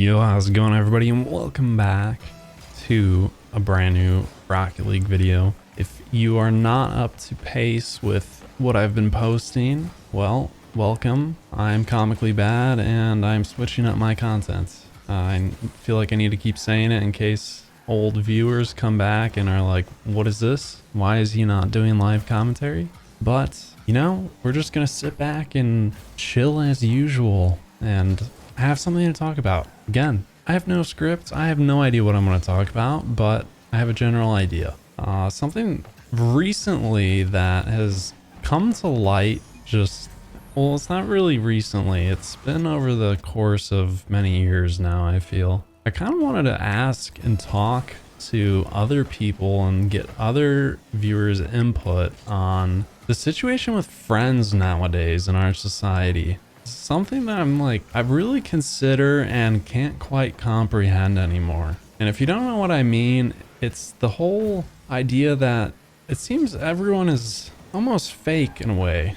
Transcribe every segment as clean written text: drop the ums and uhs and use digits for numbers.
Yo, how's it going, everybody, and welcome back to a brand new Rocket League video. If you are not up to pace with what I've been posting, well, welcome. I'm ComicallyBad and I'm switching up my content. I feel like I need to keep saying it in case old viewers come back and are like, what is this? Why is he not doing live commentary? But, you know, we're just gonna sit back and chill as usual and have something to talk about. Again, I have no script. I have no idea what I'm going to talk about, but I have a general idea. Something recently that has come to light well, it's not really recently. It's been over the course of many years now, I feel. I kind of wanted to ask and talk to other people and get other viewers' input on the situation with friends nowadays in our society. Something that I really consider and can't quite comprehend anymore. And if you don't know what I mean, it's the whole idea that it seems everyone is almost fake in a way.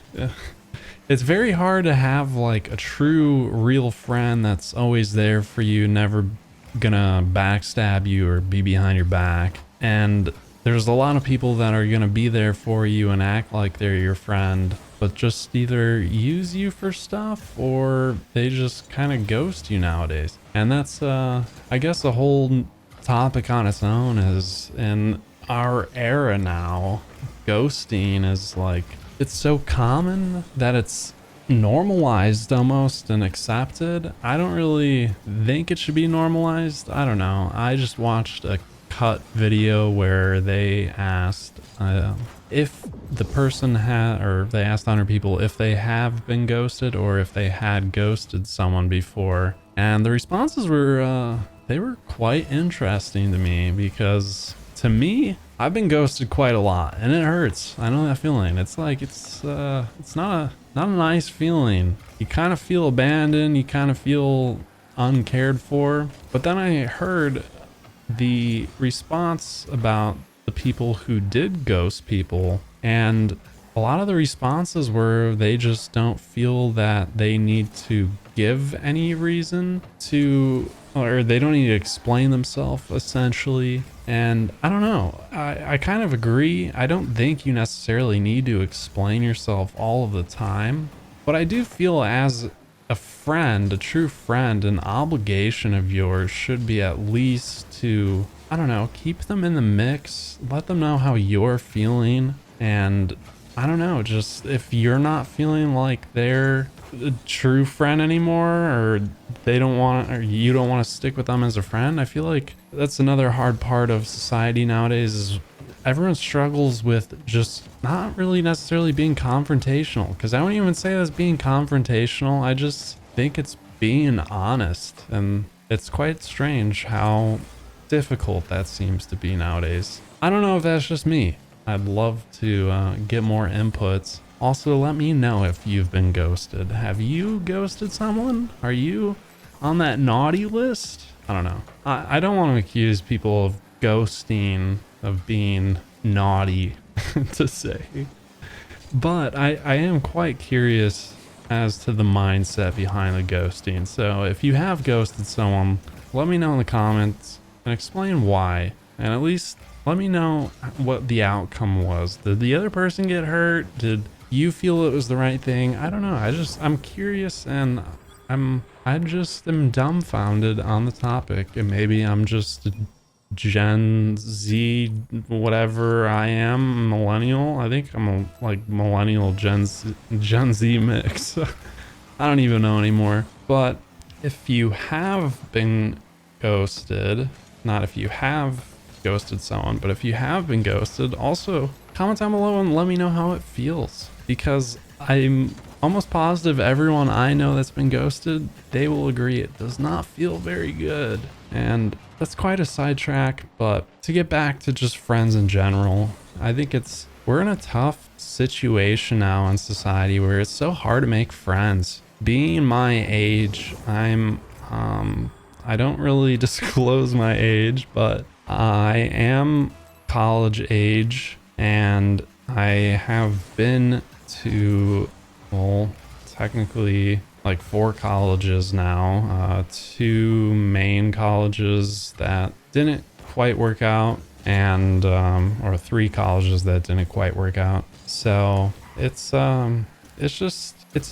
It's very hard to have like a true, real friend that's always there for you, never gonna backstab you or be behind your back. And there's a lot of people that are gonna be there for you and act like they're your friend, but just either use you for stuff or they just kind of ghost you nowadays. And that's, I guess, a whole topic on its own. Is in our era now, ghosting is like, it's so common that it's normalized almost and accepted. I don't really think it should be normalized. I don't know. I just watched a cut video where they asked if the person had, or they asked 100 people if they have been ghosted or if they had ghosted someone before, and the responses were they were quite interesting to me, because to me, I've been ghosted quite a lot and it hurts. I know that feeling. It's like it's not a nice feeling. You kind of feel abandoned, you kind of feel uncared for. But then I heard the response about the people who did ghost people, and a lot of the responses were they just don't feel that they need to give any reason to, or they don't need to explain themselves, essentially. And I don't know, I kind of agree. I don't think you necessarily need to explain yourself all of the time, but I do feel as a friend, a true friend, an obligation of yours should be at least to, I don't know, keep them in the mix, let them know how you're feeling. And I don't know, just if you're not feeling like they're a true friend anymore, or they don't want, or you don't want to stick with them as a friend, I feel like that's another hard part of society nowadays, is everyone struggles with just not really necessarily being confrontational. Because I don't even say that's being confrontational, I just think it's being honest. And it's quite strange how difficult that seems to be nowadays. I don't know if that's just me. I'd love to get more inputs. Also, let me know if you've been ghosted. Have you ghosted someone? Are you on that naughty list? I don't know. I don't want to accuse people of ghosting of being naughty to say, but I am quite curious as to the mindset behind the ghosting. So if you have ghosted someone, let me know in the comments and explain why, and at least let me know what the outcome was. Did the other person get hurt? Did you feel it was the right thing? I don't know. I'm curious, and I just am dumbfounded on the topic. And maybe I'm just a Gen Z, whatever I am, millennial. I think I'm a like millennial Gen Z mix. I don't even know anymore. But if you have been ghosted, not if you have ghosted someone, but if you have been ghosted, also comment down below and let me know how it feels, because I'm almost positive everyone I know that's been ghosted, they will agree it does not feel very good. And that's quite a sidetrack, but to get back to just friends in general, I think we're in a tough situation now in society where it's so hard to make friends. Being my age, I don't really disclose my age, but I am college age, and I have been to, well, technically like 4 colleges now, 2 main colleges that didn't quite work out, and or 3 colleges that didn't quite work out. So it's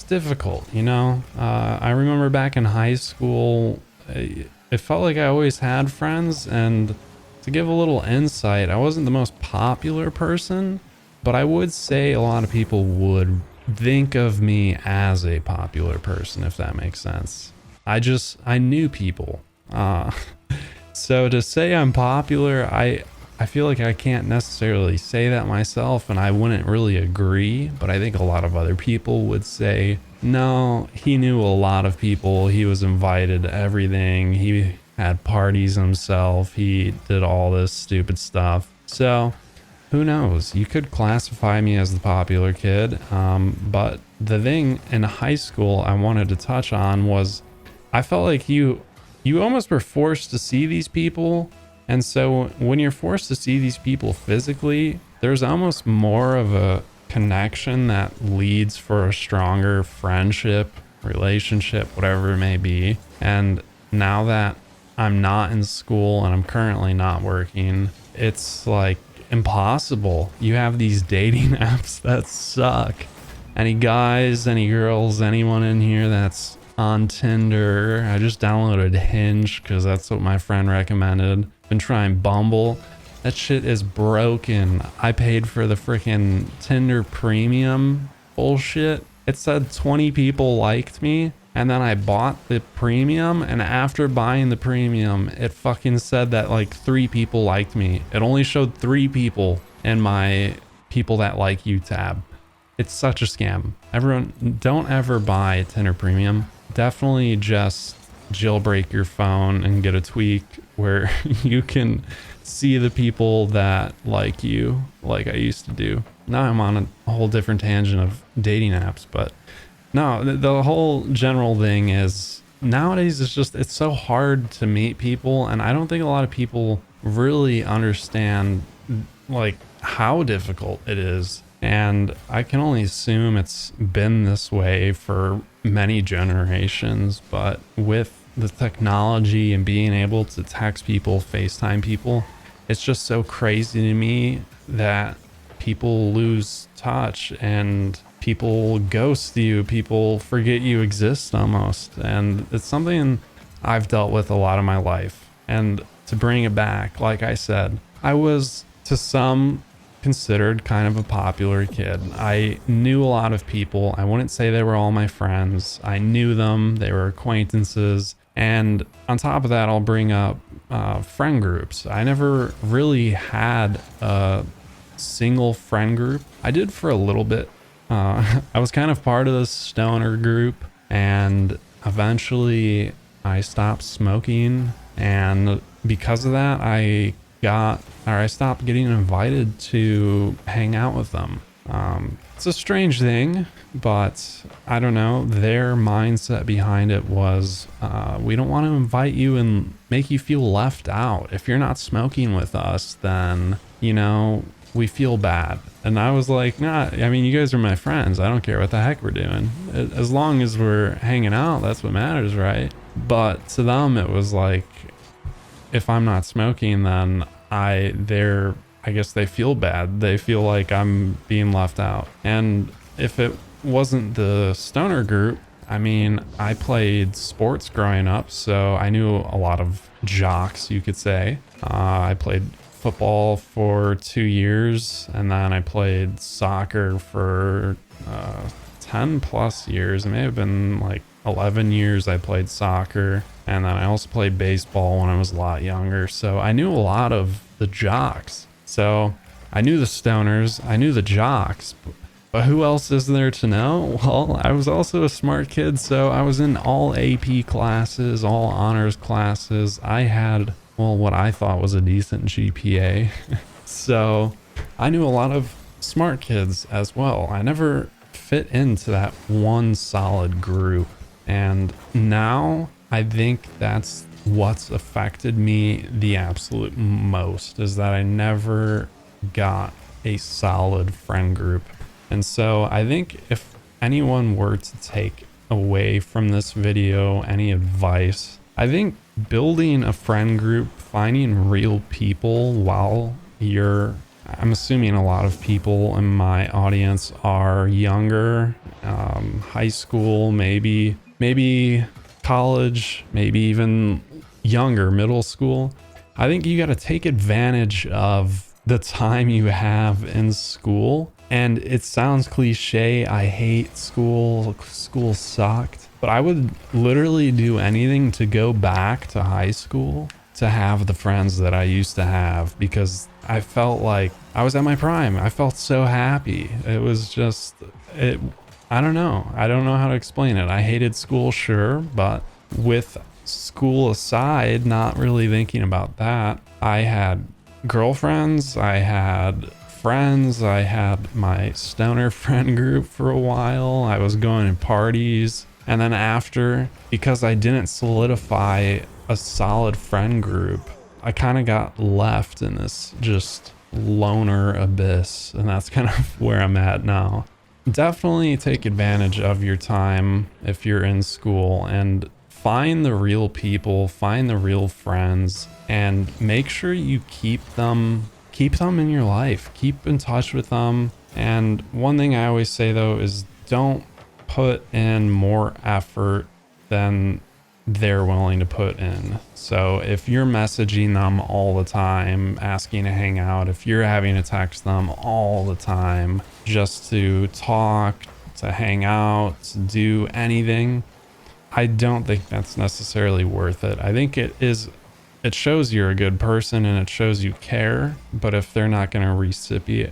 difficult, you know. I remember back in high school, it felt like I always had friends, and to give a little insight, I wasn't the most popular person, but I would say a lot of people would think of me as a popular person, if that makes sense. I knew people. Uh, so to say I'm popular, I feel like I can't necessarily say that myself, and I wouldn't really agree, but I think a lot of other people would say, no, he knew a lot of people. He was invited to everything. He had parties himself. He did all this stupid stuff. So who knows? You could classify me as the popular kid. But the thing in high school I wanted to touch on was I felt like you almost were forced to see these people. And so when you're forced to see these people physically, there's almost more of a connection that leads for a stronger friendship, relationship, whatever it may be. And now that I'm not in school and I'm currently not working, it's like impossible. You have these dating apps that suck. Any guys, any girls, anyone in here that's on Tinder? I just downloaded Hinge because that's what my friend recommended. Been trying Bumble. That shit is broken. I paid for the freaking Tinder premium bullshit. It said 20 people liked me, and then I bought the premium, and after buying the premium, it fucking said that like 3 people liked me. It only showed 3 people in my people that like you tab. It's such a scam. Everyone, don't ever buy Tinder premium. Definitely just jailbreak your phone and get a tweak where you can see the people that like you, like I used to do. Now I'm on a whole different tangent of dating apps, but no, the whole general thing is nowadays it's so hard to meet people, and I don't think a lot of people really understand like how difficult it is. And I can only assume it's been this way for many generations, but with the technology and being able to text people, FaceTime people, it's just so crazy to me that people lose touch and people ghost you, people forget you exist almost. And it's something I've dealt with a lot of my life. And to bring it back, like I said, I was to some considered kind of a popular kid. I knew a lot of people. I wouldn't say they were all my friends. I knew them. They were acquaintances. And on top of that, I'll bring up friend groups. I never really had a single friend group. I did for a little bit. I was kind of part of the stoner group, and eventually I stopped smoking. And because of that, I stopped getting invited to hang out with them. It's a strange thing, but I don't know. Their mindset behind it was, we don't want to invite you and make you feel left out. If you're not smoking with us, then, you know, we feel bad. And I was like, nah, I mean, you guys are my friends. I don't care what the heck we're doing. As long as we're hanging out, that's what matters, right? But to them, it was like, if I'm not smoking, then I guess they feel bad. They feel like I'm being left out. And if it wasn't the stoner group, I mean, I played sports growing up, so I knew a lot of jocks, you could say. I played football for 2 years, and then I played soccer for 10 plus years. It may have been like 11 years I played soccer. And then I also played baseball when I was a lot younger. So I knew a lot of the jocks. So I knew the stoners, I knew the jocks, but who else is there to know? Well, I was also a smart kid, so I was in all AP classes, all honors classes. I had, well, what I thought was a decent GPA. So I knew a lot of smart kids as well. I never fit into that one solid group. And now I think that's what's affected me the absolute most, is that I never got a solid friend group. And so I think if anyone were to take away from this video, any advice, I think building a friend group, finding real people while I'm assuming a lot of people in my audience are younger, high school, maybe college, maybe even younger, middle school. I think you got to take advantage of the time you have in school. And it sounds cliche, I hate school sucked, but I would literally do anything to go back to high school to have the friends that I used to have, because I felt like I was at my prime. I felt so happy. It was just, I don't know how to explain it. I hated school, sure, but with school aside, not really thinking about that, I had girlfriends, I had friends, I had my stoner friend group for a while, I was going to parties, and then after, because I didn't solidify a solid friend group, I kind of got left in this just loner abyss, and that's kind of where I'm at now. Definitely take advantage of your time if you're in school and find the real people, find the real friends, and make sure you keep them in your life. Keep in touch with them. And one thing I always say though is don't put in more effort than they're willing to put in. So if you're messaging them all the time, asking to hang out, if you're having to text them all the time just to talk, to hang out, to do anything, I don't think that's necessarily worth it. I think it shows you're a good person and it shows you care, but if they're not going to reciprocate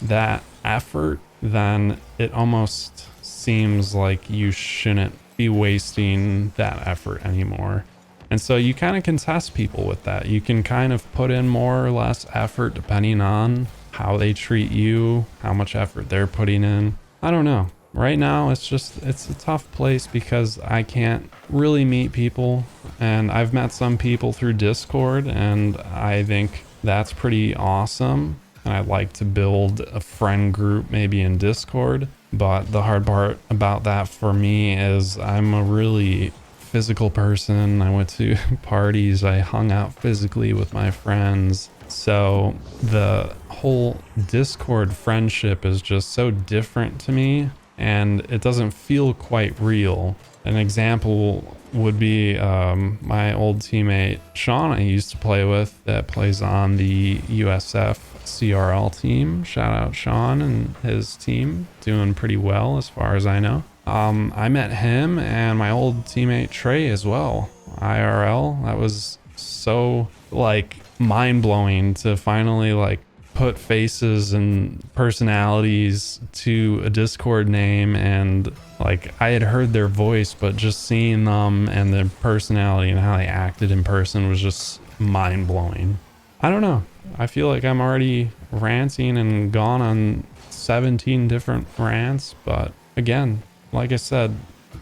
that effort, then it almost seems like you shouldn't be wasting that effort anymore. And so you kind of can test people with that. You can kind of put in more or less effort depending on how they treat you, how much effort they're putting in. I don't know. Right now, it's a tough place because I can't really meet people, and I've met some people through Discord, and I think that's pretty awesome. And I'd like to build a friend group maybe in Discord, but the hard part about that for me is I'm a really physical person. I went to parties, I hung out physically with my friends. So the whole Discord friendship is just so different to me, and it doesn't feel quite real. An example would be my old teammate Sean I used to play with, that plays on the USF CRL team. Shout out Sean and his team, doing pretty well as far as I know. I met him and my old teammate Trey as well, IRL. That was so like mind-blowing to finally like put faces and personalities to a Discord name, and like I had heard their voice, but just seeing them and their personality and how they acted in person was just mind-blowing. I don't know, I feel like I'm already ranting and gone on 17 different rants, but again, like I said,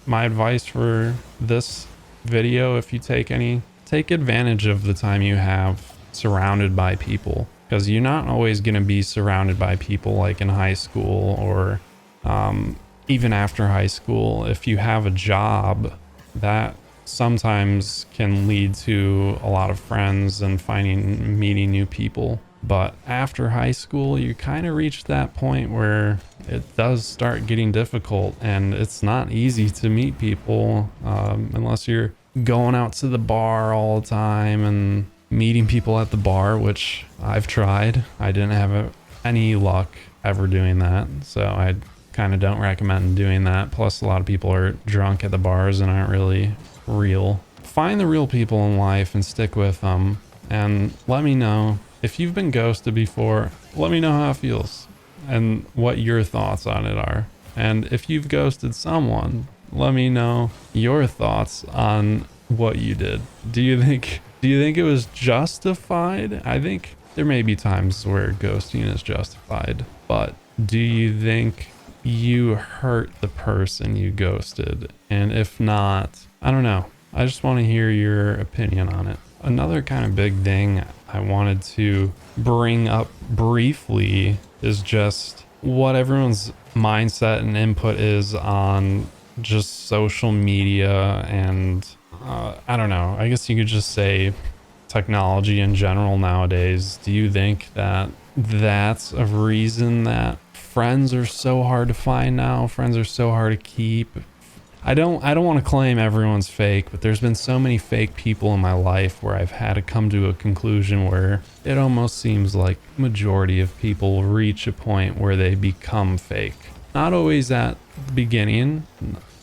my advice for this video, if you take advantage of the time you have surrounded by people, because you're not always going to be surrounded by people like in high school or even after high school. If you have a job, that sometimes can lead to a lot of friends and meeting new people. But after high school, you kind of reach that point where it does start getting difficult, and it's not easy to meet people unless you're going out to the bar all the time and meeting people at the bar, which I've tried. I didn't have any luck ever doing that, so I kind of don't recommend doing that. Plus, a lot of people are drunk at the bars and aren't really real. Find the real people in life and stick with them, and let me know if you've been ghosted before. Let me know how it feels and what your thoughts on it are. And if you've ghosted someone, let me know your thoughts on what you did. Do you think it was justified? I think there may be times where ghosting is justified, but do you think you hurt the person you ghosted? And if not, I don't know. I just want to hear your opinion on it. Another kind of big thing I wanted to bring up briefly is just what everyone's mindset and input is on just social media and I don't know. I guess you could just say technology in general nowadays. Do you think that that's a reason that friends are so hard to find now? Friends are so hard to keep. I don't want to claim everyone's fake, but there's been so many fake people in my life where I've had to come to a conclusion where it almost seems like majority of people reach a point where they become fake. Not always at the beginning,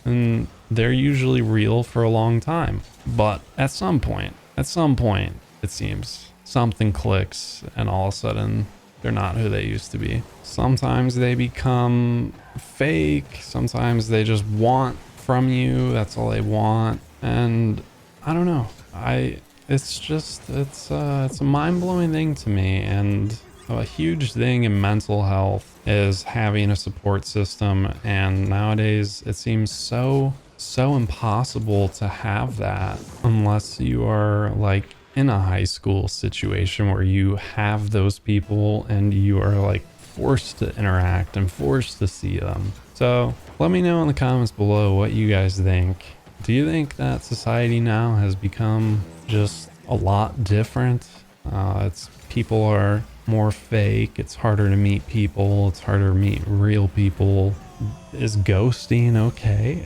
and they're usually real for a long time. But at some point, it seems something clicks and all of a sudden they're not who they used to be. Sometimes they become fake. Sometimes they just want from you. That's all they want. And I don't know. It's a mind-blowing thing to me. And a huge thing in mental health is having a support system. And nowadays it seems so impossible to have that unless you are like in a high school situation where you have those people and you are like forced to interact and forced to see them. So let me know in the comments below what you guys think. Do you think that society now has become just a lot different? It's people are more fake. It's harder to meet people. It's harder to meet real people. Is ghosting okay?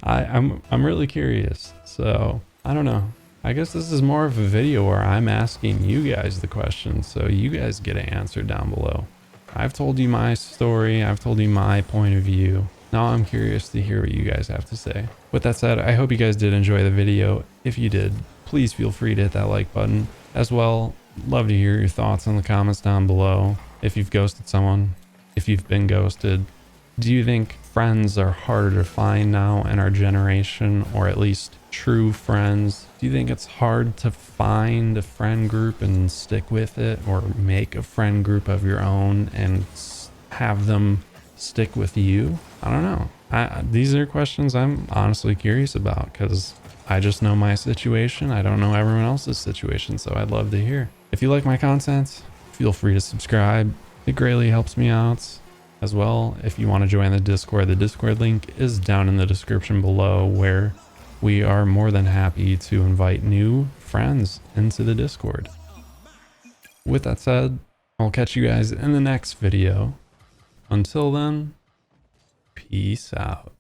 I'm really curious. So I don't know. I guess this is more of a video where I'm asking you guys the questions, so you guys get an answer down below. I've told you my story. I've told you my point of view. Now I'm curious to hear what you guys have to say. With that said, I hope you guys did enjoy the video. If you did, please feel free to hit that like button. As well, love to hear your thoughts in the comments down below. If you've ghosted someone, if you've been ghosted, do you think friends are harder to find now in our generation, or at least true friends? Do you think it's hard to find a friend group and stick with it, or make a friend group of your own and have them stick with you? I don't know. These are questions I'm honestly curious about because I just know my situation. I don't know everyone else's situation, so I'd love to hear. If you like my content, feel free to subscribe. It greatly helps me out. As well, if you want to join the Discord link is down in the description below, where we are more than happy to invite new friends into the Discord. With that said, I'll catch you guys in the next video. Until then, peace out.